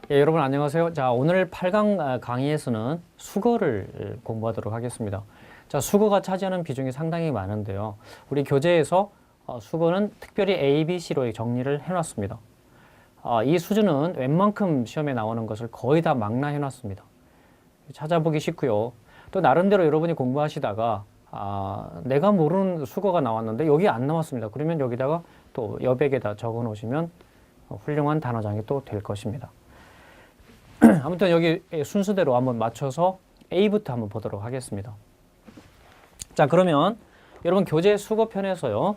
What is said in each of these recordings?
예, 여러분 안녕하세요. 자, 오늘 8강 강의에서는 수거를 공부하도록 하겠습니다. 자, 수거가 차지하는 비중이 상당히 많은데요. 우리 교재에서 수거는 특별히 A, B, C로 정리를 해놨습니다. 이 수준은 웬만큼 시험에 나오는 것을 거의 다 망라해놨습니다. 찾아보기 쉽고요. 또 나름대로 여러분이 공부하시다가 내가 모르는 수거가 나왔는데 여기 안 나왔습니다. 그러면 여기다가 또 여백에다 적어 놓으시면 훌륭한 단어장이 또 될 것입니다. 아무튼 여기 순서대로 한번 맞춰서 A부터 한번 보도록 하겠습니다. 자, 그러면 여러분 교재 수거편에서요.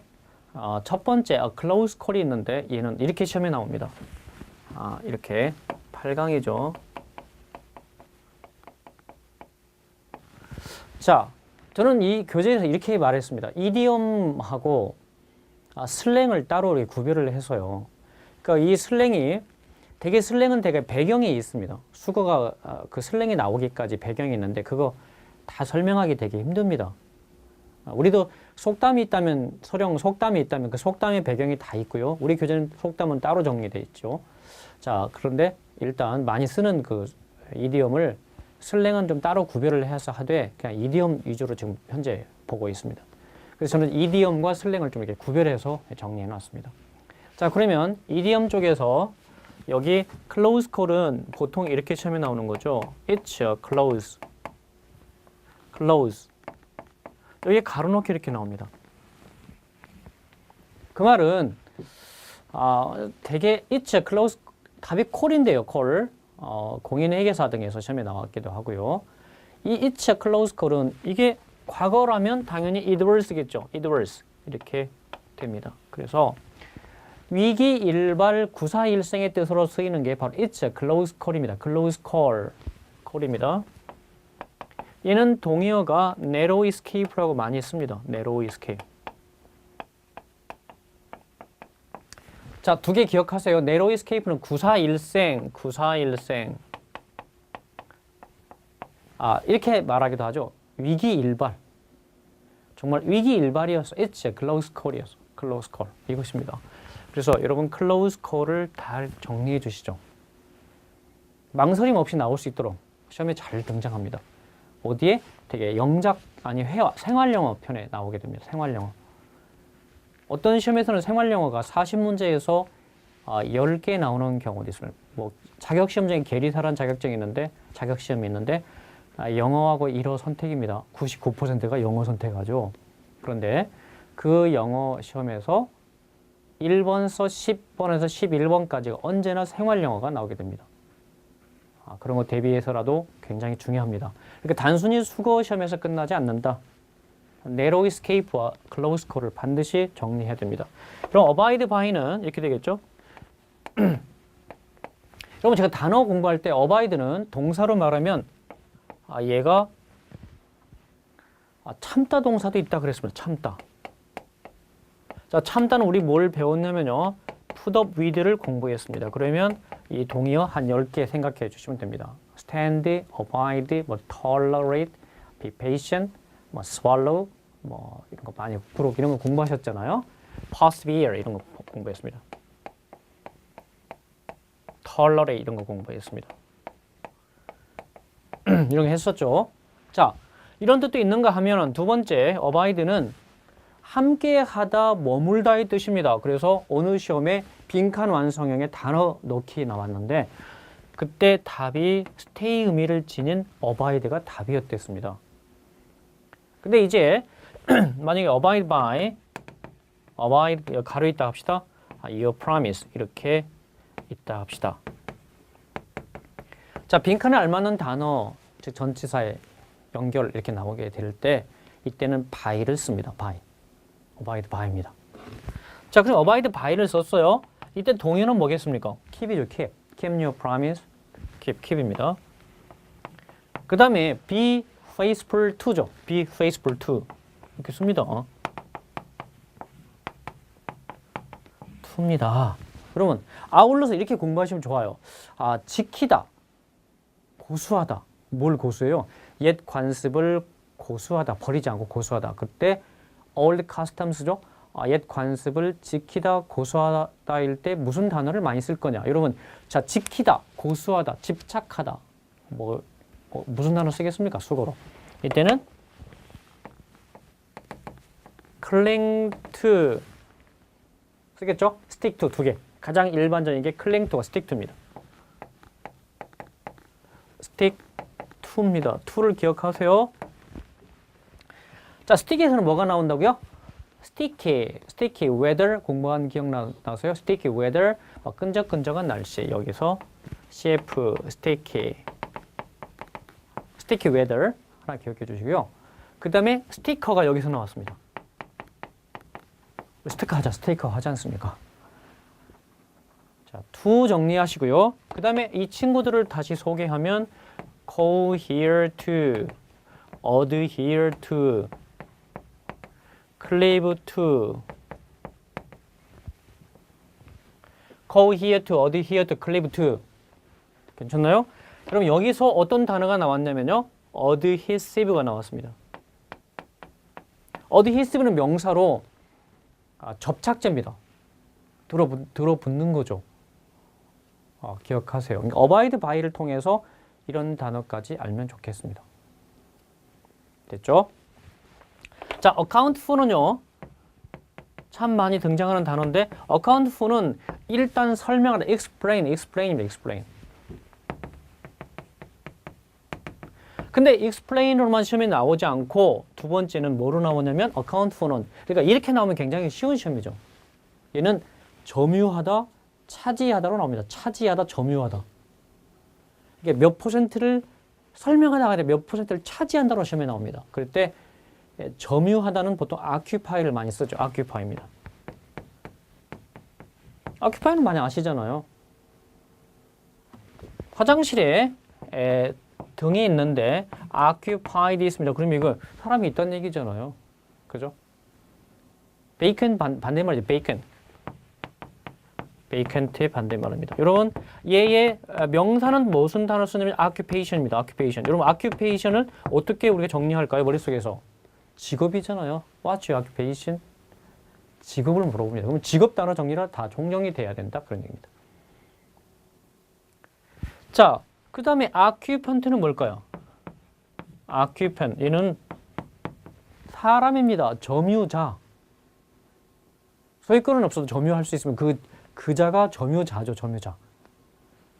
첫 번째 close call이 있는데 얘는 이렇게 시험에 나옵니다. 이렇게 8강이죠. 자, 저는 이 교재에서 이렇게 말했습니다. 이디엄하고 슬랭을 따로 이렇게 구별을 해서요. 그러니까 이 슬랭이 슬랭은 되게 배경이 있습니다. 수거가 그 슬랭이 나오기까지 배경이 있는데 그거 다 설명하기 되게 힘듭니다. 우리도 속담이 있다면 서령 속담이 있다면 그 속담의 배경이 다 있고요. 우리 교재는 속담은 따로 정리되어 있죠. 자, 그런데 일단 많이 쓰는 그 이디엄을 슬랭은 좀 따로 구별을 해서 하되 그냥 이디엄 위주로 지금 현재 보고 있습니다. 그래서 저는 이디엄과 슬랭을 좀 이렇게 구별해서 정리해 놨습니다. 자, 그러면 이디엄 쪽에서 여기 close call은 보통 이렇게 시험에 나오는 거죠. It's a close. close. 여기 가로놓기 이렇게 나옵니다. 그 말은 되게 it's a close 답이 call인데요. call. 공인회계사 등에서 시험에 나왔기도 하고요. 이 it's a close call은 이게 과거라면 당연히 it was겠죠. it was. 이렇게 됩니다. 그래서 위기 일발 구사일생의 뜻으로 쓰이는 게 바로 it's a close call입니다. close call입니다. 얘는 동의어가 narrow escape라고 많이 씁니다. narrow escape. 자, 두 개 기억하세요. narrow escape는 구사일생. 이렇게 말하기도 하죠. 위기 일발. 정말 위기 일발이었어. it's a close call이었어. close call. 이것입니다. 그래서 여러분 close call을 잘 정리해 주시죠. 망설임 없이 나올 수 있도록 시험에 잘 등장합니다. 어디에? 되게 영작 아니 회화 생활영어 편에 나오게 됩니다. 생활영어. 어떤 시험에서는 생활영어가 40문제에서 10개 나오는 경우도 있습니다. 뭐 자격시험적인 계리사란 자격증이 있는데 자격시험이 있는데 영어하고 1어 선택입니다. 99%가 영어 선택하죠. 그런데 그 영어 시험에서 1번서 10번에서 11번까지가 언제나 생활영어가 나오게 됩니다. 그런 거 대비해서라도 굉장히 중요합니다. 그러니까 단순히 수거 시험에서 끝나지 않는다. narrow escape와 close call을 반드시 정리해야 됩니다. 그럼 abide by는 이렇게 되겠죠? 여러분 제가 단어 공부할 때 abide는 동사로 말하면 얘가 참다 동사도 있다 그랬습니다. 참다. 자, 참다는 우리 뭘 배웠냐면요. put up with를 공부했습니다. 그러면 이 동의어 한 10개 생각해 주시면 됩니다. stand, abide, tolerate, be patient, swallow, 이런 거 많이 부록 이런 거 공부하셨잖아요. persevere 이런 거 공부했습니다. tolerate 이런 거 공부했습니다. 이런 거 했었죠. 자, 이런 뜻도 있는가 하면은 두 번째 abide는 함께 하다 머물다의 뜻입니다. 그래서 어느 시험에 빈칸 완성형의 단어 넣기 나왔는데 그때 답이 stay 의미를 지닌 abide가 답이었댔습니다. 근데 이제 만약에 abide by, abide 가로 있다 합시다. your promise 이렇게 있다 합시다. 자, 빈칸에 알맞는 단어, 즉 전치사의 연결 이렇게 나오게 될 때 이때는 by를 씁니다. by. abide by입니다. 자, 그럼 abide by를 썼어요. 이때 동의어는 뭐겠습니까? keep이죠, keep. keep your promise. keep입니다. 그 다음에 be faithful to죠. be faithful to. 이렇게 씁니다. to입니다. 여러분, 아울러서 이렇게 공부하시면 좋아요. 지키다. 고수하다. 뭘 고수해요? 옛 관습을 고수하다. 버리지 않고 고수하다. 그때 old customs죠. 옛 관습을 지키다, 고수하다일 때 무슨 단어를 많이 쓸 거냐? 여러분, 자, 지키다, 고수하다, 집착하다. 무슨 단어 쓰겠습니까? 수거로. 이때는 cling to 쓰겠죠? stick to 두 개. 가장 일반적인 게 cling to가 stick to입니다. stick to입니다. to를 기억하세요. 자, stick에서는 뭐가 나온다고요? sticky weather 공부한 기억 나세요? sticky weather 끈적끈적한 날씨. 여기서 CF sticky weather 하나 기억해 주시고요. 그 다음에 스티커가 여기서 나왔습니다. 스티커 하지 않습니까? 자, to 정리하시고요. 그 다음에 이 친구들을 다시 소개하면 cohere to, adhere to, cleave to, cohere to, adhere to, cleave to. 괜찮나요? 그럼 여기서 어떤 단어가 나왔냐면요. adhesive가 나왔습니다. adhesive는 명사로 접착제입니다. 들어붙는 거죠. 기억하세요. 그러니까 abide by를 통해서 이런 단어까지 알면 좋겠습니다. 됐죠? 자, account for는요. 참 많이 등장하는 단어인데 account for는 일단 설명하다. explain입니다. explain. 근데 explain으로만 시험에 나오지 않고 두 번째는 뭐로 나오냐면 account for는 그러니까 이렇게 나오면 굉장히 쉬운 시험이죠. 얘는 점유하다, 차지하다로 나옵니다. 차지하다, 점유하다. 이게 몇 퍼센트를 설명하다가 몇 퍼센트를 차지한다로 시험에 나옵니다. 그럴 때 점유하다는 보통 occupy를 많이 쓰죠. occupy입니다. occupy는 많이 아시잖아요. 화장실에 등이 있는데 occupied 있습니다. 그럼 이거 사람이 있다는 얘기잖아요. 그죠? vacant 반대말이죠. vacant의 반대말입니다. 여러분, 얘의 명사는 무슨 단어 쓰냐면 occupation입니다. occupation. 여러분, occupation을 어떻게 우리가 정리할까요? 머릿속에서. 직업이잖아요. What's your occupation? 직업을 물어봅니다. 그럼 직업 단어 정리가 다 종정이 돼야 된다. 그런 얘기입니다. 자, 그 다음에 occupant는 뭘까요? occupant, 얘는 사람입니다. 점유자. 소유권은 없어도 점유할 수 있으면 그 자가 점유자죠. 점유자.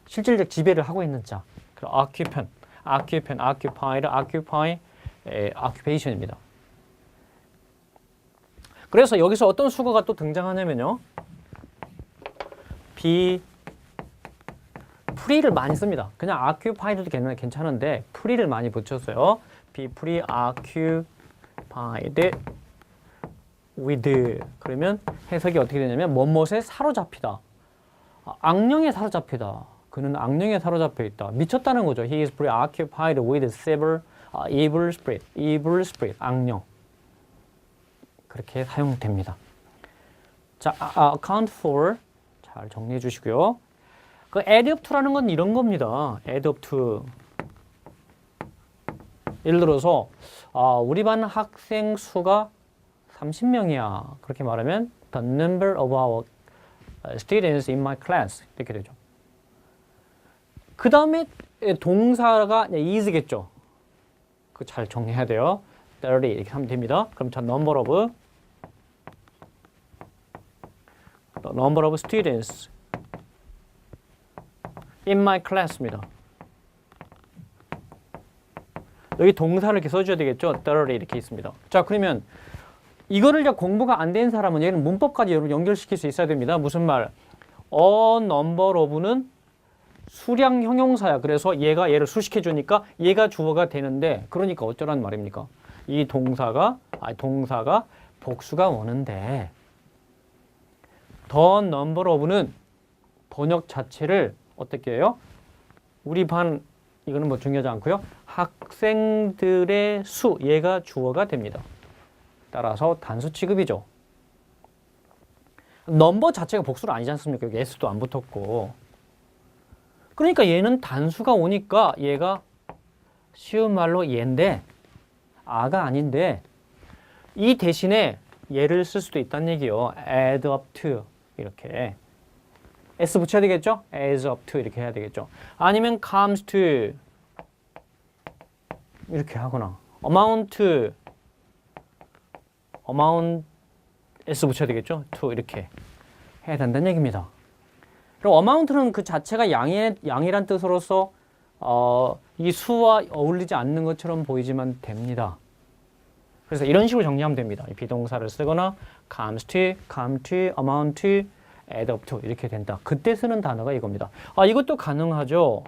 실질적 지배를 하고 있는 자. 그럼 occupied, occupy, occupation입니다. 그래서 여기서 어떤 수거가 또 등장하냐면요. pre를 많이 씁니다. 그냥 occupied도 괜찮은데 pre를 많이 붙였어요. be pre occupied with. 그러면 해석이 어떻게 되냐면 뭐뭇에 사로잡히다. 악령에 사로잡히다. 그는 악령에 사로잡혀 있다. 미쳤다는 거죠. He is preoccupied with several evil spirit, 악령. 그렇게 사용됩니다. 자, account for 잘 정리해 주시고요. 그 add up to라는 건 이런 겁니다. add up to. 예를 들어서 우리 반 학생 수가 30명이야. 그렇게 말하면 the number of our students in my class 이렇게 되죠. 그 다음에 동사가 is겠죠. 그 잘 정리해야 돼요. 30 이렇게 하면 됩니다. 그럼 자 number of students in my class입니다. 여기 동사를 이렇게 써줘야 되겠죠. 30 이렇게 있습니다. 자, 그러면 이거를 공부가 안 된 사람은 얘는 문법까지 여러분 연결시킬 수 있어야 됩니다. 무슨 말? A number of는 수량 형용사야. 그래서 얘를 수식해 주니까 얘가 주어가 되는데 그러니까 어쩌라는 말입니까? 이 동사가 복수가 오는데 the number of는 번역 자체를 어떻게 해요? 우리 반 이거는 뭐 중요하지 않고요. 학생들의 수 얘가 주어가 됩니다. 따라서 단수 취급이죠. 넘버 자체가 복수는 아니지 않습니까? 여기 s도 안 붙었고. 그러니까 얘는 단수가 오니까 얘가 쉬운 말로 얘인데 아가 아닌데 이 대신에 얘를 쓸 수도 있다는 얘기요. add up to 이렇게 s 붙여야 되겠죠? adds up to 이렇게 해야 되겠죠. 아니면 comes to 이렇게 하거나 amount to amount s 붙여야 되겠죠? to 이렇게 해야 된다는 얘기입니다. 그럼 amount는 그 자체가 양이란 뜻으로서 이 수와 어울리지 않는 것처럼 보이지만 됩니다. 그래서 이런 식으로 정리하면 됩니다. 이 비동사를 쓰거나 comes to, come to, amount to, add up to 이렇게 된다. 그때 쓰는 단어가 이겁니다. 이것도 가능하죠.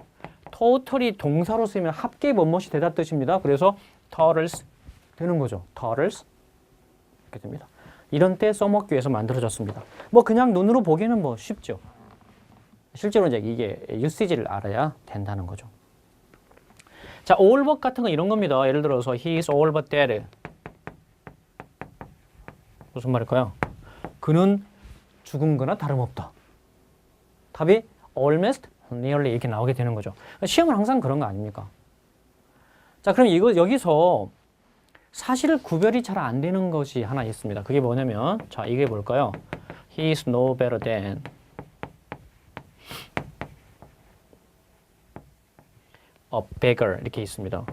total이 동사로 쓰면 합계 뭐뭇이 되다 뜻입니다. 그래서 totals 되는 거죠. totals 이렇게 됩니다. 이런 때 써먹기 위해서 만들어졌습니다. 뭐 그냥 눈으로 보기에는 뭐 쉽죠. 실제로 이제 이게 유시지를 알아야 된다는 거죠. 자, all but 같은 건 이런 겁니다. 예를 들어서 he is all but dead. 무슨 말일까요? 그는 죽은 거나 다름없다. 답이 almost, nearly 이렇게 나오게 되는 거죠. 시험은 항상 그런 거 아닙니까? 자, 그럼 여기서 사실 구별이 잘 안 되는 것이 하나 있습니다. 그게 뭐냐면, 자, 이게 뭘까요? He is no better than. A beggar 이렇게 있습니다.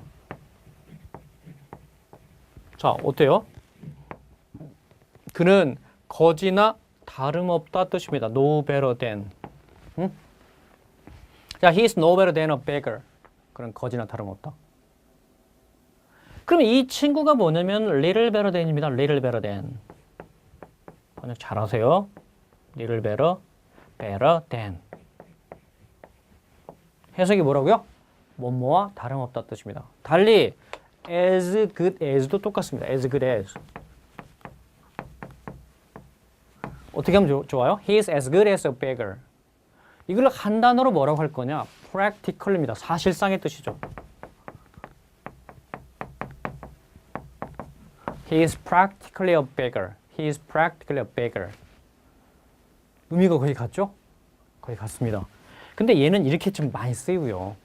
자, 어때요? 그는 거지나 다름없다 뜻입니다. No better than. 응? 자, he is no better than a beggar. 그는 거지나 다름없다. 그럼 이 친구가 뭐냐면 little better than입니다. little better than. 번역 잘하세요. little better, better than. 해석이 뭐라고요? 뭐뭐와 다름없다 뜻입니다. 달리 as good as도 똑같습니다. as good as. 어떻게 하면 좋아요? He is as good as a beggar. 이걸 한 단어로 뭐라고 할 거냐? practical입니다. 사실상의 뜻이죠. He is practically a beggar. He is practically a beggar. 의미가 거의 같죠? 거의 같습니다. 근데 얘는 이렇게 좀 많이 쓰이고요.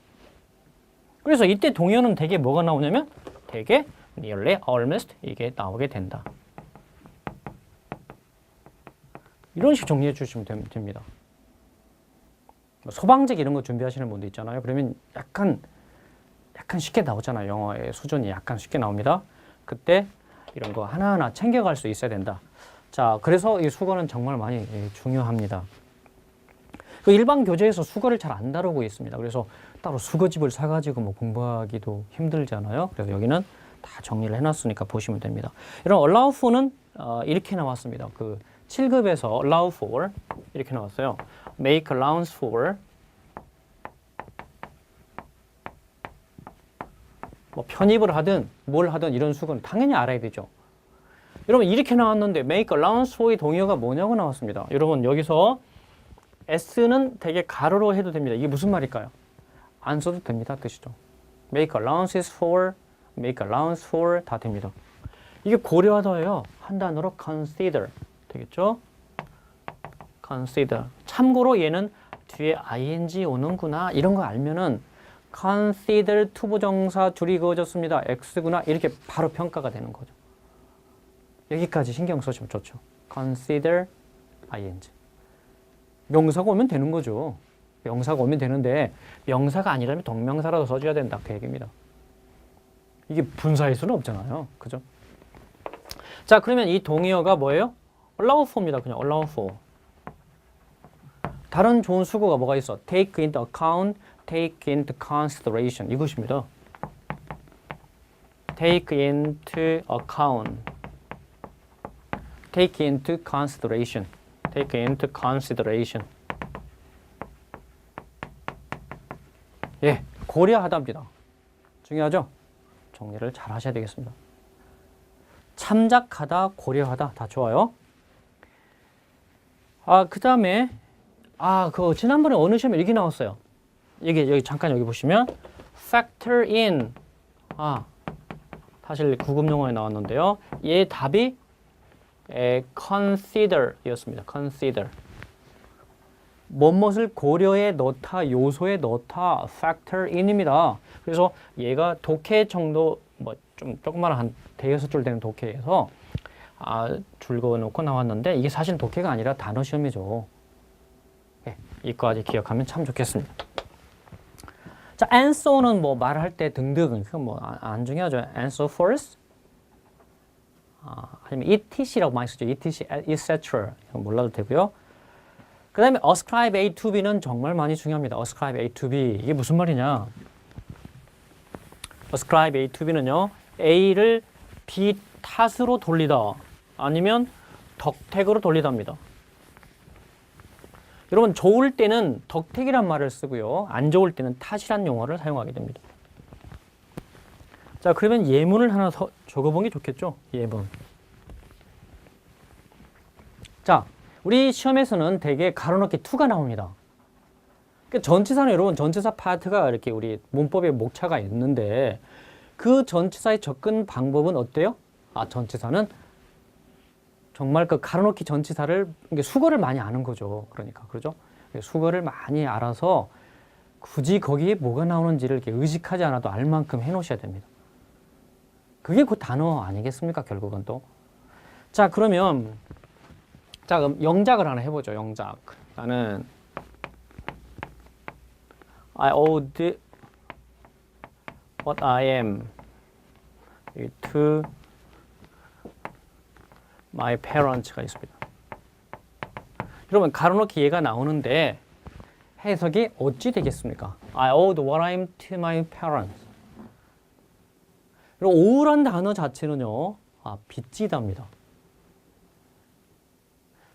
그래서 이때 동의어는 되게 뭐가 나오냐면 되게 nearly, almost 이게 나오게 된다. 이런 식으로 정리해 주시면 됩니다. 소방책 이런 거 준비하시는 분도 있잖아요. 그러면 약간 쉽게 나오잖아요. 영어의 수준이 약간 쉽게 나옵니다. 그때 이런 거 하나하나 챙겨갈 수 있어야 된다. 자, 그래서 이 수거는 정말 많이 중요합니다. 그 일반 교재에서 수거를 잘 안 다루고 있습니다. 그래서 따로 수거집을 사가지고 뭐 공부하기도 힘들잖아요. 그래서 여기는 다 정리를 해놨으니까 보시면 됩니다. 이런 allow for는 이렇게 나왔습니다. 그 7급에서 allow for 이렇게 나왔어요. make allowance for 뭐 편입을 하든 뭘 하든 이런 수거는 당연히 알아야 되죠. 여러분 이렇게 나왔는데 make allowance for의 동의어가 뭐냐고 나왔습니다. 여러분 여기서 S는 되게 가로로 해도 됩니다. 이게 무슨 말일까요? 안 써도 됩니다. 뜻이죠. make allowances for, make allowance for 다 됩니다. 이게 고려하다예요. 한 단어로 consider 되겠죠? consider. 참고로 얘는 뒤에 ing 오는구나 이런 거 알면은 consider 투부정사 줄이 그어졌습니다. X구나 이렇게 바로 평가가 되는 거죠. 여기까지 신경 써주면 좋죠. consider ing. 명사가 오면 되는 거죠. 명사가 오면 되는데 명사가 아니라면 동명사라도 써줘야 된다. 그 얘기입니다. 이게 분사일 수는 없잖아요. 그죠? 자, 그러면 이 동의어가 뭐예요? allow for입니다. 그냥 allow for. 다른 좋은 수거가 뭐가 있어? take into account, take into consideration 이것입니다. take into account, take into consideration, take into consideration. 예, 고려하다입니다. 중요하죠? 정리를 잘 하셔야 되겠습니다. 참작하다, 고려하다 다 좋아요. 그 다음에 그거 지난번에 어느 시험에 이렇게 나왔어요. 여기 잠깐 여기 보시면 factor in 사실 구급 용어에 나왔는데요. 얘 답이 consider 였습니다. consider. 무엇을 고려에 넣다, 요소에 넣다, factor in입니다. 그래서 얘가 독해 정도, 뭐 좀 조그마한 한 대여섯 줄 되는 독해에서 줄거놓고 나왔는데 이게 사실 독해가 아니라 단어 시험이죠. 네, 이거까지 기억하면 참 좋겠습니다. 자, and so는 뭐 말할 때 등등 그건 뭐 안 중요하죠. and so forth. 아니면 etc라고 많이 쓰죠. etc, etc. 이건 몰라도 되고요. 그 다음에 ascribe A to B는 정말 많이 중요합니다. ascribe A to B. 이게 무슨 말이냐? ascribe A to B는요. A를 B 탓으로 돌리다. 아니면 덕택으로 돌리다입니다. 여러분 좋을 때는 덕택이란 말을 쓰고요. 안 좋을 때는 탓이란 용어를 사용하게 됩니다. 자, 그러면 예문을 하나 적어본 게 좋겠죠? 예문. 자, 우리 시험에서는 대개 가로넣기 2가 나옵니다. 그러니까 전치사는 여러분 전치사 파트가 이렇게 우리 문법에 목차가 있는데 그 전치사의 접근 방법은 어때요? 전치사는 정말 그 가로넣기 전치사를 수거를 많이 아는 거죠. 그러니까 그러죠? 수거를 많이 알아서 굳이 거기에 뭐가 나오는지를 이렇게 의식하지 않아도 알 만큼 해놓으셔야 됩니다. 그게 그 단어 아니겠습니까? 결국은 또. 자, 그러면 자, 그럼 영작을 하나 해보죠. 영작. 나는 I owed what I am to my parents가 있습니다. 여러분 가로넣기 얘가 나오는데 해석이 어찌 되겠습니까? I owed what I am to my parents. 그리고 ow란 단어 자체는요, 빚지다입니다.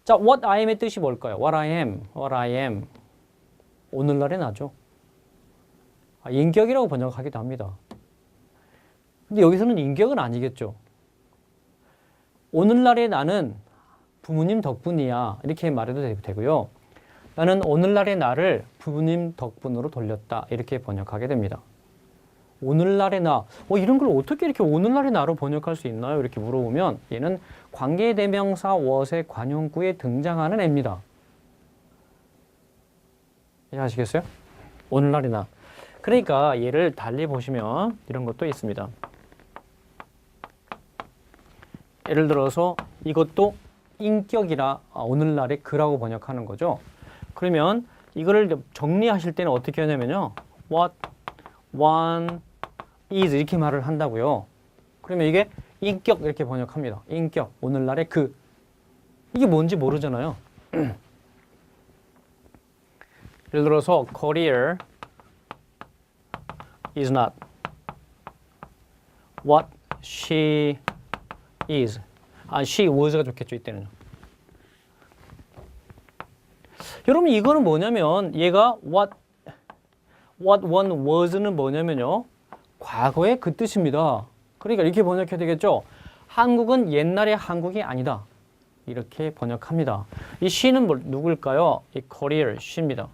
자, what I am의 뜻이 뭘까요? what I am. 오늘날의 나죠. 인격이라고 번역하기도 합니다. 근데 여기서는 인격은 아니겠죠. 오늘날의 나는 부모님 덕분이야. 이렇게 말해도 되고요. 나는 오늘날의 나를 부모님 덕분으로 돌렸다. 이렇게 번역하게 됩니다. 오늘날의 나. 이런 걸 어떻게 이렇게 오늘날의 나로 번역할 수 있나요? 이렇게 물어보면 얘는 관계대명사 what의 관용구에 등장하는 애입니다. 이해하시겠어요? 오늘날의 나. 그러니까 얘를 달리 보시면 이런 것도 있습니다. 예를 들어서 이것도 인격이라 오늘날의 그라고 번역하는 거죠. 그러면 이거를 정리하실 때는 어떻게 하냐면요. what one is 이렇게 말을 한다고요. 그러면 이게 인격 이렇게 번역합니다. 인격, 오늘날의 그. 이게 뭔지 모르잖아요. 예를 들어서 career is not what she is. she was가 좋겠죠, 이때는. 여러분 이거는 뭐냐면 얘가 what one was는 뭐냐면요. 과거의 그 뜻입니다. 그러니까 이렇게 번역해야 되겠죠. 한국은 옛날의 한국이 아니다. 이렇게 번역합니다. 이 she는 누굴까요? 이 career, she입니다.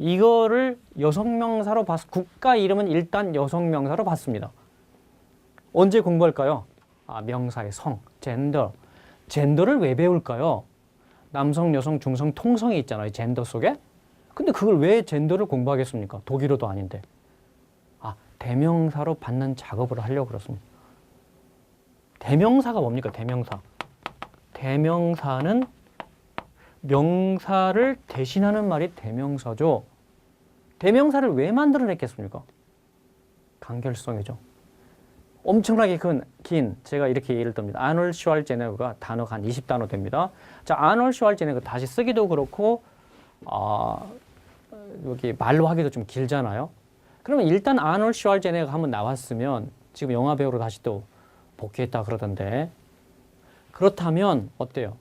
이거를 여성명사로 국가 이름은 일단 여성명사로 봤습니다. 언제 공부할까요? 명사의 성, 젠더. 젠더를 왜 배울까요? 남성, 여성, 중성, 통성이 있잖아요. 젠더 속에. 근데 그걸 왜 젠더를 공부하겠습니까? 독일어도 아닌데. 대명사로 받는 작업을 하려고 그렇습니다. 대명사가 뭡니까? 대명사. 대명사는 명사를 대신하는 말이 대명사죠. 대명사를 왜 만들어냈겠습니까? 간결성이죠. 엄청나게 긴 제가 이렇게 예를 듭니다. 아놀드 슈왈제네거가 단어가 한 20단어 됩니다. 자, 아놀드 슈왈제네거 다시 쓰기도 그렇고 여기 말로 하기도 좀 길잖아요. 그러면 일단 아놀드 슈왈제네거가 한번 나왔으면 지금 영화 배우로 다시 또 복귀했다 그러던데 그렇다면 어때요?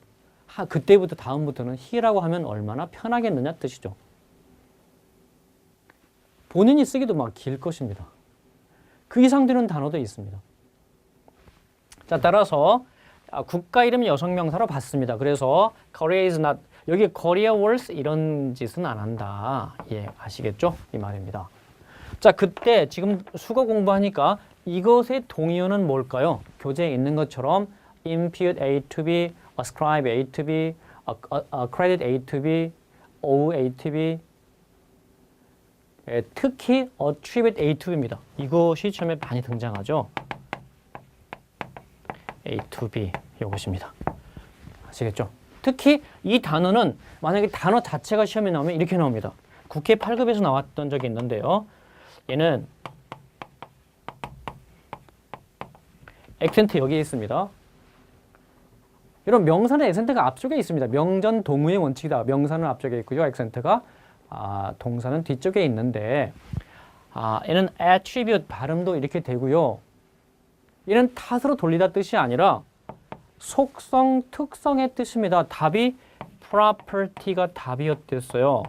그때부터 다음부터는 he라고 하면 얼마나 편하겠느냐 뜻이죠. 본인이 쓰기도 막 길 것입니다. 그 이상 되는 단어도 있습니다. 자, 따라서 국가 이름 여성명사로 봤습니다. 그래서 Korea is not 여기 Korea wars 이런 짓은 안 한다. 예, 아시겠죠? 이 말입니다. 자, 그때 지금 수거 공부하니까 이것의 동의어는 뭘까요? 교재에 있는 것처럼 impute A to B, ascribe A to B, credit A to B, owe A to B, 특히 attribute A to B입니다. 이것이 시험에 많이 등장하죠. A to B 이것입니다. 아시겠죠? 특히 이 단어는 만약에 단어 자체가 시험에 나오면 이렇게 나옵니다. 국회 8급에서 나왔던 적이 있는데요. 얘는 액센트 여기에 있습니다. 이런 명사는 액센트가 앞쪽에 있습니다. 명전 동의의 원칙이다. 명사는 앞쪽에 있고요. 액센트가 동사는 뒤쪽에 있는데 얘는 attribute 발음도 이렇게 되고요. 얘는 탓으로 돌리다 뜻이 아니라 속성, 특성의 뜻입니다. 답이 property가 답이었댔어요.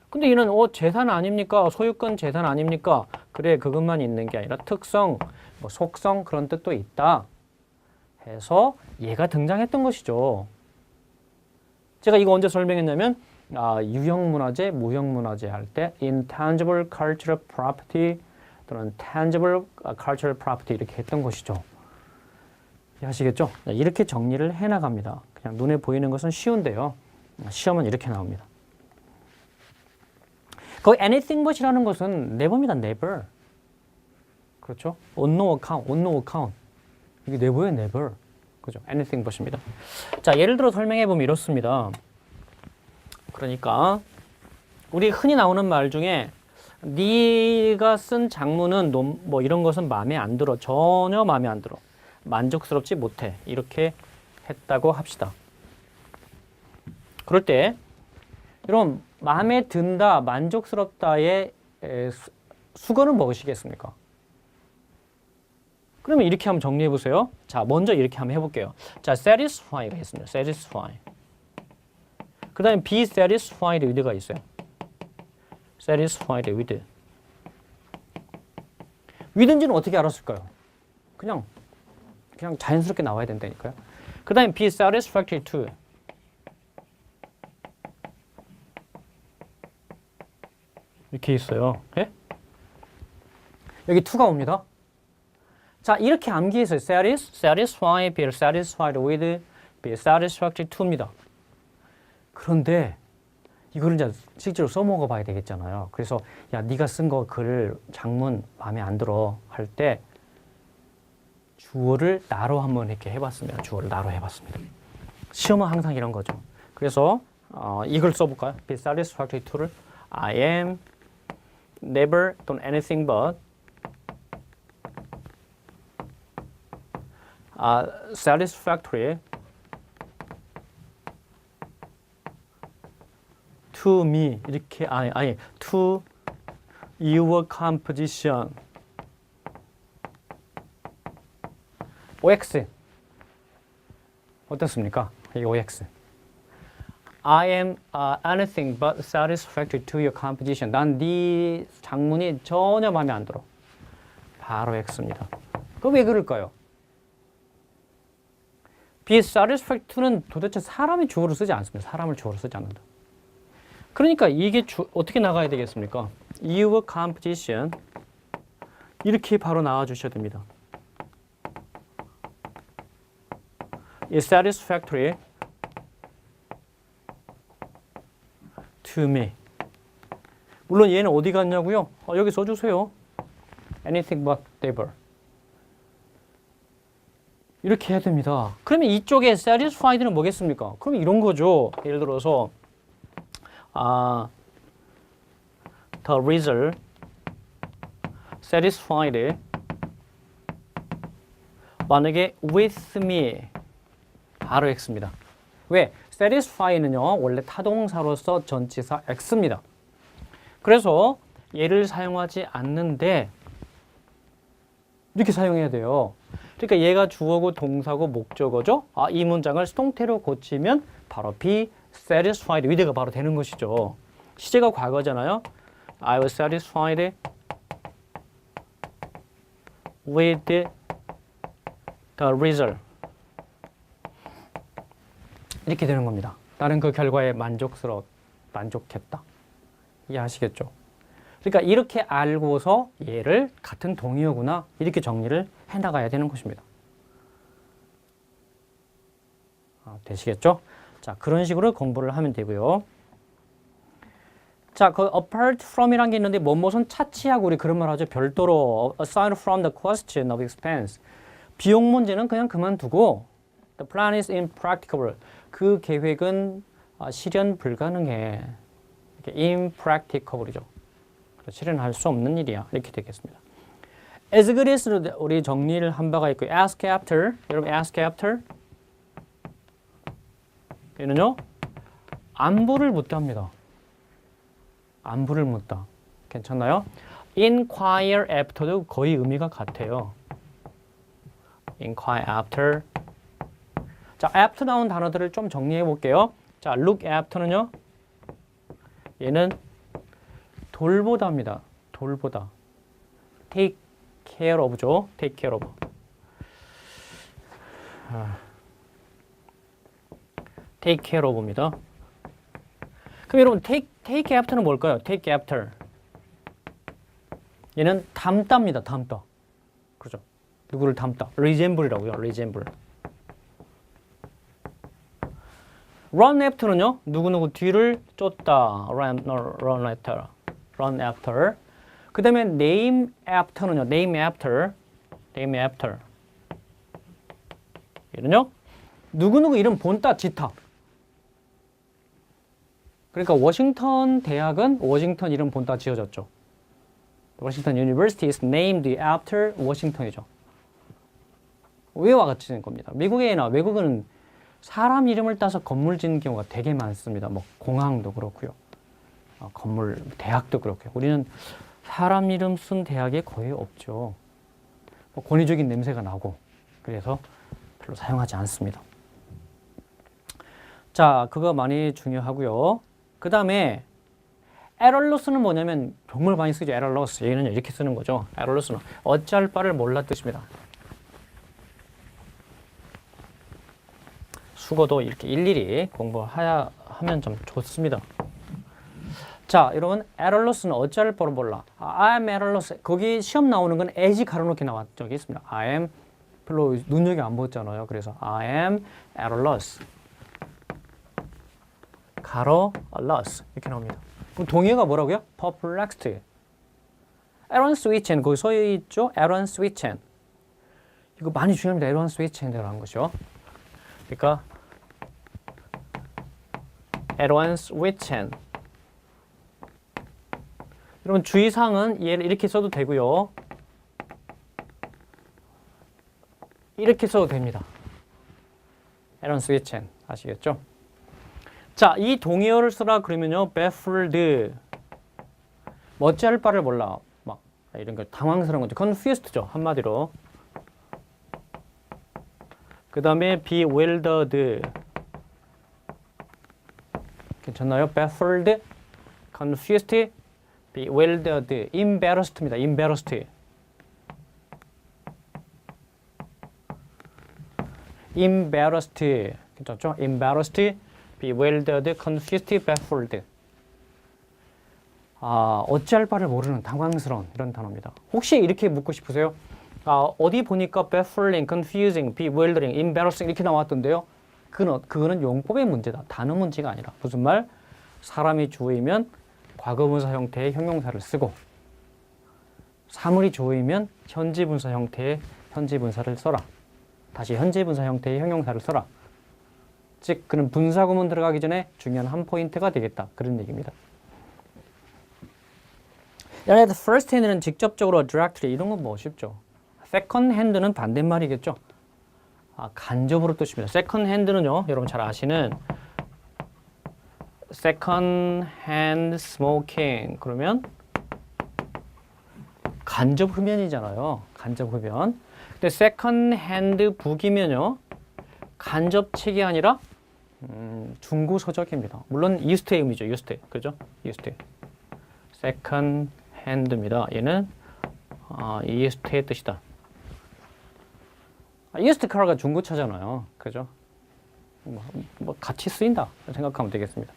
근데 얘는 재산 아닙니까? 소유권 재산 아닙니까? 그래, 그것만 있는 게 아니라 특성, 뭐 속성 그런 뜻도 있다 해서 얘가 등장했던 것이죠. 제가 이거 언제 설명했냐면 유형문화재, 무형문화재 할 때 intangible cultural property 또는 tangible cultural property 이렇게 했던 것이죠. 아시겠죠? 이렇게 정리를 해나갑니다. 그냥 눈에 보이는 것은 쉬운데요. 시험은 이렇게 나옵니다. 거기 anything but이라는 것은 never입니다. never. 그렇죠? on no account, on no account. 이게 never예요, never. 그죠? anything but입니다. 자, 예를 들어 설명해 보면 이렇습니다. 그러니까 우리 흔히 나오는 말 중에 네가 쓴 작문은 뭐 이런 것은 마음에 안 들어. 전혀 마음에 안 들어. 만족스럽지 못해. 이렇게 했다고 합시다. 그럴 때 이런 마음에 든다, 만족스럽다의 수거는 무엇이겠습니까? 그러면 이렇게 한번 정리해 보세요. 자, 먼저 이렇게 한번 해볼게요. 자, satisfy가 있습니다. satisfy. 그 다음에 be satisfied with가 있어요. satisfied with. with인지는 어떻게 알았을까요? 그냥 자연스럽게 나와야 된다니까요. 그 다음에 be satisfactory to. 이렇게 있어요. 예? 여기 to가 옵니다. 자, 이렇게 암기해서 satisfy, be satisfied with, be satisfactory to입니다. 그런데 이거를 이제 실제로 써먹어 봐야 되겠잖아요. 그래서 야, 네가 쓴 거 글 장문 마음에 안 들어 할 때 주어를 나로 한번 이렇게 해봤습니다. 주어를 나로 해봤습니다. 시험은 항상 이런 거죠. 그래서 이걸 써볼까요? be satisfactory to를 I am never 또는 anything but satisfactory to me 이렇게 아니 to your composition OX 어떻습니까? 이 OX I am anything but satisfactory to your composition. 난 네 장문이 전혀 마음에 안 들어. 바로 X입니다. 그럼 왜 그럴까요? be satisfactory to는 도대체 사람이 주어로 쓰지 않습니다. 사람을 주어로 쓰지 않는다. 그러니까 이게 어떻게 나가야 되겠습니까? your composition 이렇게 바로 나와 주셔야 됩니다. is satisfactory to me. 물론 얘는 어디 갔냐고요? 여기 써주세요. anything but never. 이렇게 해야 됩니다. 그러면 이쪽에 satisfied는 뭐겠습니까? 그럼 이런 거죠. 예를 들어서 the result satisfied 만약에 with me 바로 X입니다. 왜? satisfy는요 원래 타동사로서 전치사 X입니다. 그래서 얘를 사용하지 않는데 이렇게 사용해야 돼요. 그러니까 얘가 주어고 동사고 목적어죠. 이 문장을 수동태로 고치면 바로 be satisfied with가 바로 되는 것이죠. 시제가 과거잖아요. I was satisfied with the result. 이렇게 되는 겁니다. 나는 그 결과에 만족했다. 이해하시겠죠? 그러니까 이렇게 알고서 얘를 같은 동의어구나 이렇게 정리를 해나가야 되는 것입니다. 되시겠죠? 자, 그런 식으로 공부를 하면 되고요. 자, 그 apart from이라는 게 있는데 뭐뭐는 차치하고 우리 그런 말 하죠. 별도로 aside from the question of expense. 비용 문제는 그냥 그만두고 The plan is impracticable. 그 계획은 실현 불가능해. impracticable이죠. 실현할 수 없는 일이야. 이렇게 되겠습니다. As good as로 우리 정리를 한 바가 있고 ask after. 여러분 ask after. 얘는요. 안부를 묻다 합니다. 안부를 묻다. 괜찮나요? Inquire after도 거의 의미가 같아요. Inquire after. 자, after 나온 단어들을 좀 정리해 볼게요. 자, look after는요. 얘는 돌보다입니다. 돌보다. take care of죠. take care of. take care of입니다. 그럼 여러분 take after는 뭘까요? take after. 얘는 닮다입니다. 닮다. 그렇죠? 누구를 닮다. resemble이라고요. resemble. run after는요. 누구누구 뒤를 쫓다. run after. run after. 그 다음에 name after는요. name after. name after. 얘는요. 누구누구 이름 본따 지타. 그러니까 워싱턴 대학은 워싱턴 이름 본따 지어졌죠. Washington University is named after Washington이죠. 왜와 같이 된 겁니다. 미국이나 외국은 사람 이름을 따서 건물 짓는 경우가 되게 많습니다. 뭐 공항도 그렇고요. 건물, 대학도 그렇고요. 우리는 사람 이름 쓴 대학이 거의 없죠. 뭐 권위적인 냄새가 나고 그래서 별로 사용하지 않습니다. 자, 그거 많이 중요하고요. 그 다음에 errorless는 뭐냐면 정말 많이 쓰죠. errorless. 얘는 이렇게 쓰는 거죠. errorless는 어찌할 바를 몰라 뜻입니다. 수거도 이렇게 일일이 공부하면 좀 좋습니다. 자, 여러분 errorless는 어찌할 바를 몰라. I am errorless. 거기 시험 나오는 건 as 가로놓기 나왔 적이 있습니다. I am 별로 눈여겨 안 보였잖아요. 그래서 I am errorless. 가로 less 이렇게 나옵니다. 그럼 동의어가 뭐라고요? perplexed. Aaron Switchen 거기 써 있죠? Aaron Switchen. 이거 많이 중요합니다. Aaron Switchen이라는 것이요. 그러니까 Aaron Switchen. 여러분 주의사항은 얘를 이렇게 써도 되고요. 이렇게 써도 됩니다. Aaron Switchen 아시겠죠? 자, 이 동의어를 쓰라 그러면요. baffled. 어찌할 바를 몰라. 막 이런 거 당황스러운 거죠. confused죠. 한마디로. 그 다음에 bewildered. 괜찮나요? baffled, confused, bewildered, embarrassed입니다. embarrassed. embarrassed. 괜찮죠? embarrassed, bewildered, confused, baffled. 어찌할 바를 모르는 당황스러운 이런 단어입니다. 혹시 이렇게 묻고 싶으세요? 어디 보니까 baffling, confusing, bewildering, embarrassing 이렇게 나왔던데요. 그거는 용법의 문제다. 단어 문제가 아니라. 무슨 말? 사람이 주어이면 과거분사 형태의 형용사를 쓰고 사물이 주어이면 현지분사 형태의 현지분사를 써라. 다시 현지분사 형태의 형용사를 써라. 즉 그는 분사구문 들어가기 전에 중요한 한 포인트가 되겠다. 그런 얘기입니다. 얘네들 first hand는 직접적으로 directly 이런 건 뭐 쉽죠. second hand는 반대말이겠죠. 간접으로 뜻입니다. second hand는요. 여러분 잘 아시는 second hand smoking 그러면 간접 흡연이잖아요. 간접 흡연. 근데 second hand 북이면요. 간접 책이 아니라 중고 서적입니다. 물론 used 의미죠. used. 그죠? used. second hand입니다. 얘는 used의 뜻이다. used car가 중고차잖아요. 그죠? 뭐 같이 쓰인다 생각하면 되겠습니다.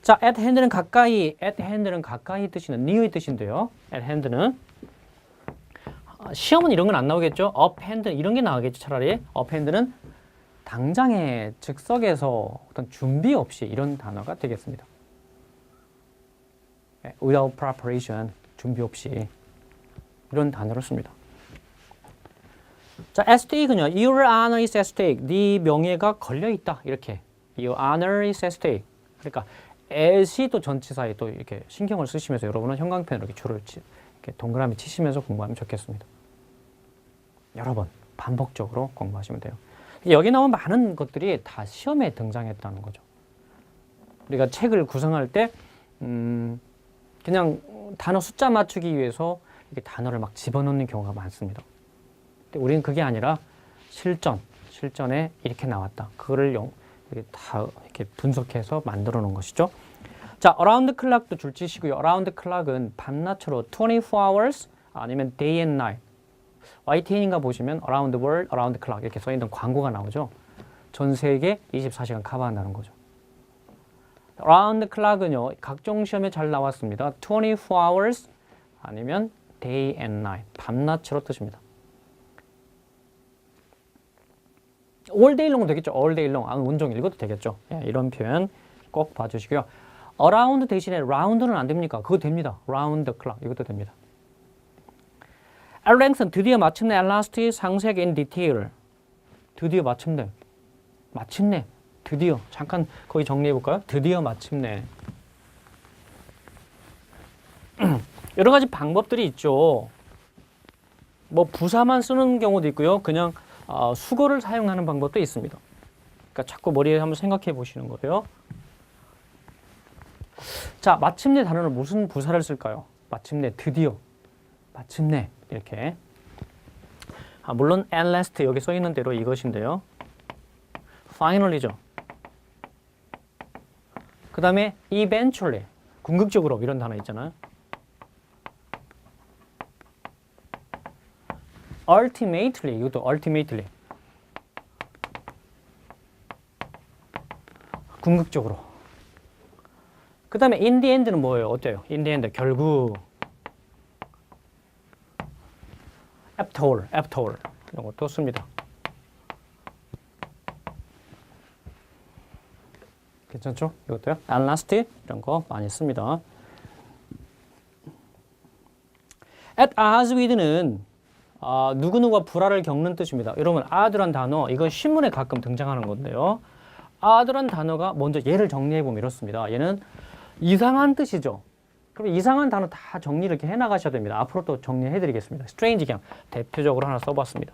자, at hand는 가까이, at hand는 가까이 뜻이는 near의 뜻인데요. at hand는 시험은 이런 건 안 나오겠죠? up hand 이런 게 나오겠죠. 차라리 up hand는 당장에 즉석에서 어떤 준비 없이 이런 단어가 되겠습니다. without preparation 준비 없이 이런 단어를 씁니다. 자, at stake는요. Your honor is at stake. 네 명예가 걸려 있다. 이렇게. Your honor is at stake. 그러니까 at이 또 전치사에 또 이렇게 신경을 쓰시면서 여러분은 형광펜으로 이렇게 줄을 이렇게 동그라미 치시면서 공부하면 좋겠습니다. 여러 번 반복적으로 공부하시면 돼요. 여기 나온 많은 것들이 다 시험에 등장했다는 거죠. 우리가 책을 구성할 때 그냥 단어 숫자 맞추기 위해서 이렇게 단어를 막 집어넣는 경우가 많습니다. 근데 우리는 그게 아니라 실전에 이렇게 나왔다. 그거를 이렇게 다 이렇게 분석해서 만들어 놓은 것이죠. 자, around the clock도 줄치시고요. around the clock은 밤낮으로 24 hours 아니면 day and night. YTN인가 보시면 around the world, around the clock 이렇게 써 있는 광고가 나오죠. 전 세계 24시간 커버한다는 거죠. around the clock은요. 각종 시험에 잘 나왔습니다. 24 hours 아니면 day and night. 밤낮으로 뜻입니다. all day long도 되겠죠. all day long. 온종일 읽어도 되겠죠. 예, 이런 표현 꼭 봐주시고요. around 대신에 round는 안 됩니까? 그거 됩니다. round the clock 이것도 됩니다. at length 드디어 마침내 at last 상세하게 in detail 드디어 마침내 드디어 잠깐 거기 정리해 볼까요? 드디어 마침내 여러 가지 방법들이 있죠. 뭐 부사만 쓰는 경우도 있고요. 그냥 수거를 사용하는 방법도 있습니다. 그러니까 자꾸 머리에 한번 생각해 보시는 거예요. 자, 마침내 단어는 무슨 부사를 쓸까요? 마침내, 드디어, 마침내 이렇게. 물론 at last 여기 써 있는 대로 이것인데요. finally죠. 그 다음에 eventually, 궁극적으로 이런 단어 있잖아요. ultimately, 이것도 ultimately. 궁극적으로. 그 다음에 in the end는 뭐예요? 어때요? in the end, 결국. after all. 이런 것도 씁니다. 괜찮죠? 이것도요. at last 이런 거 많이 씁니다. at odds with는 누구누구와 불화를 겪는 뜻입니다. 여러분, odds란 단어, 이건 신문에 가끔 등장하는 건데요. odds란 단어가 먼저 얘를 정리해보면 이렇습니다. 얘는 이상한 뜻이죠. 그럼 이상한 단어 다 정리를 이렇게 해나가셔야 됩니다. 앞으로 또 정리해드리겠습니다. strange 그냥 대표적으로 하나 써봤습니다.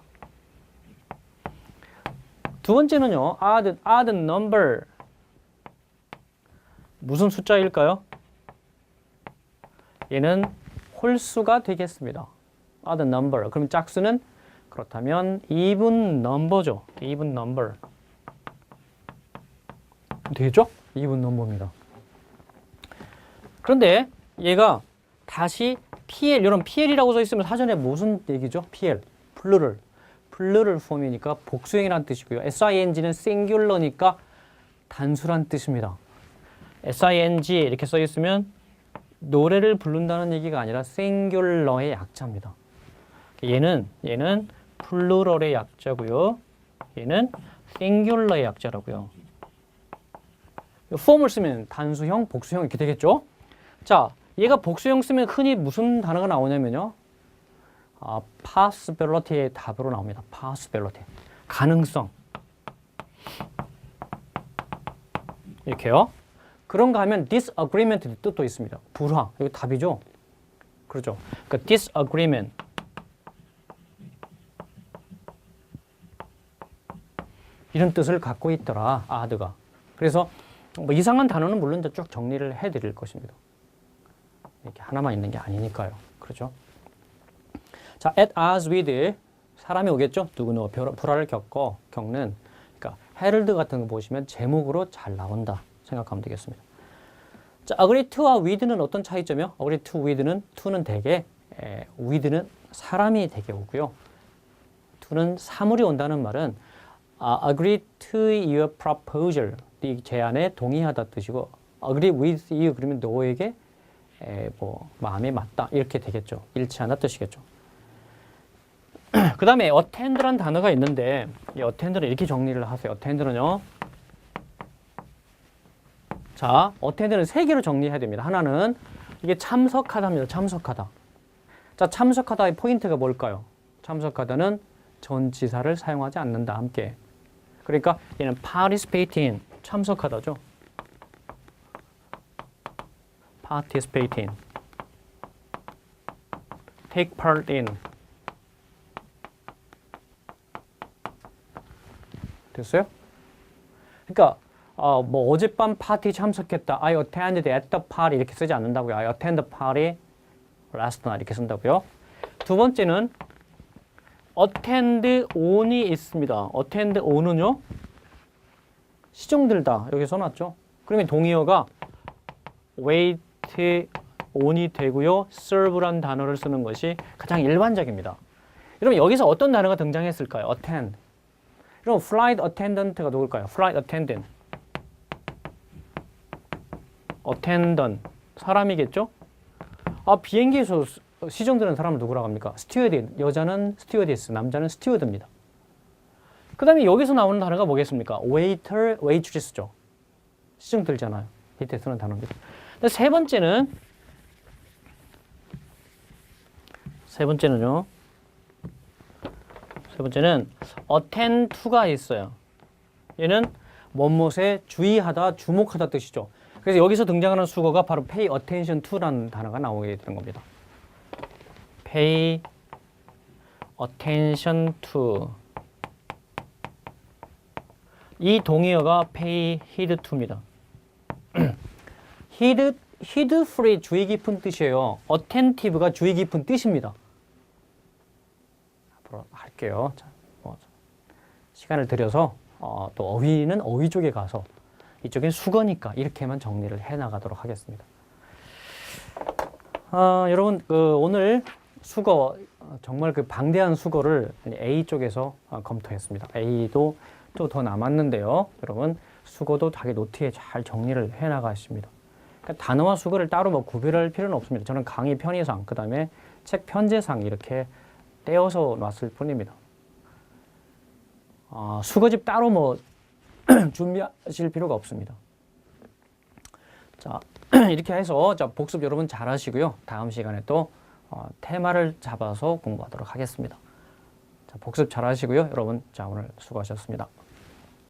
두 번째는요. odd number. 무슨 숫자일까요? 얘는 홀수가 되겠습니다. odd number. 그럼 짝수는 그렇다면 even number죠. even number. 되겠죠? even number입니다. 그런데 얘가 다시 PL, 이런 PL이라고 써 있으면 사전에 무슨 얘기죠? PL, 플루럴 폼이니까 복수형이라는 뜻이고요. SING는 singular니까 단수란 뜻입니다. SING 이렇게 써 있으면 노래를 부른다는 얘기가 아니라 singular의 약자입니다. 얘는 플루럴의 약자고요. 얘는 singular의 약자라고요. 폼을 쓰면 단수형, 복수형 이렇게 되겠죠? 자, 얘가 복수형 쓰면 흔히 무슨 단어가 나오냐면요. possibility의 답으로 나옵니다. possibility. 가능성. 이렇게요. 그런가 하면 disagreement 뜻도 있습니다. 불화. 이거 답이죠? 그렇죠. 그러니까 disagreement. 이런 뜻을 갖고 있더라. odd가. 그래서 뭐 이상한 단어는 물론 쭉 정리를 해드릴 것입니다. 이렇게 하나만 있는 게 아니니까요. 그렇죠? 자, at odds with 사람이 오겠죠? 누구누구 불화를 겪는 그러니까 헤럴드 같은 거 보시면 제목으로 잘 나온다 생각하면 되겠습니다. 자, agree to와 with는 어떤 차이점이요? agree to with는 to는 대개 with는 사람이 대개 오고요. to는 사물이 온다는 말은 agree to your proposal 네 제안에 동의하다 뜻이고 agree with you 그러면 너에게 뭐 마음에 맞다 이렇게 되겠죠. 일치하다 뜻이겠죠. 그 다음에 attend란 단어가 있는데 이 attend는 이렇게 정리를 하세요. attend는요. 자, attend는 세 개로 정리해야 됩니다. 하나는 이게 참석하다입니다. 참석하다. 자, 참석하다의 포인트가 뭘까요? 참석하다는 전치사를 사용하지 않는다. 함께. 그러니까 얘는 participate in 참석하다죠. participate in take part in 됐어요? 그러니까 뭐 어젯밤 파티 참석했다. I attended at the party 이렇게 쓰지 않는다고요. I attended the party last night 이렇게 쓴다고요. 두 번째는 attend on이 있습니다. attend on은요. 시종들다 여기 써놨죠. 그러면 동의어가 wait on이 되고요. serve란 단어를 쓰는 것이 가장 일반적입니다. 여러분 여기서 어떤 단어가 등장했을까요? attend. 여러분 flight attendant가 누굴까요? flight attendant. attendant 사람이겠죠? 비행기에서 시종드는 사람을 누구라고 합니까? 스튜어디. 여자는 스튜어디스, 남자는 스튜어드입니다. 그 다음에 여기서 나오는 단어가 뭐겠습니까? waiter, waitress죠. 시중 들잖아요. 밑에 쓰는 단어입니다. 세 번째는요. 세 번째는 attend to가 있어요. 얘는 뭐뭇에 주의하다, 주목하다 뜻이죠. 그래서 여기서 등장하는 수거가 바로 pay attention to라는 단어가 나오게 되는 겁니다. pay attention to. 이 동의어가 pay heed to입니다. heed free 주의 깊은 뜻이에요. attentive가 주의 깊은 뜻입니다. 앞으로 할게요. 자, 시간을 들여서 또 어휘는 어휘 쪽에 가서 이쪽엔 수거니까 이렇게만 정리를 해 나가도록 하겠습니다. 여러분 오늘 수거 정말 그 방대한 수거를 A 쪽에서 검토했습니다. A도 또 더 남았는데요. 여러분 수거도 자기 노트에 잘 정리를 해 나가십니다. 그러니까 단어와 수거를 따로 뭐 구별할 필요는 없습니다. 저는 강의 편의상 그 다음에 책 편제상 이렇게 떼어서 놨을 뿐입니다. 수거집 따로 뭐 준비하실 필요가 없습니다. 자 이렇게 해서 자, 복습 여러분 잘 하시고요. 다음 시간에 또 테마를 잡아서 공부하도록 하겠습니다. 자, 복습 잘 하시고요. 여러분 자 오늘 수고하셨습니다.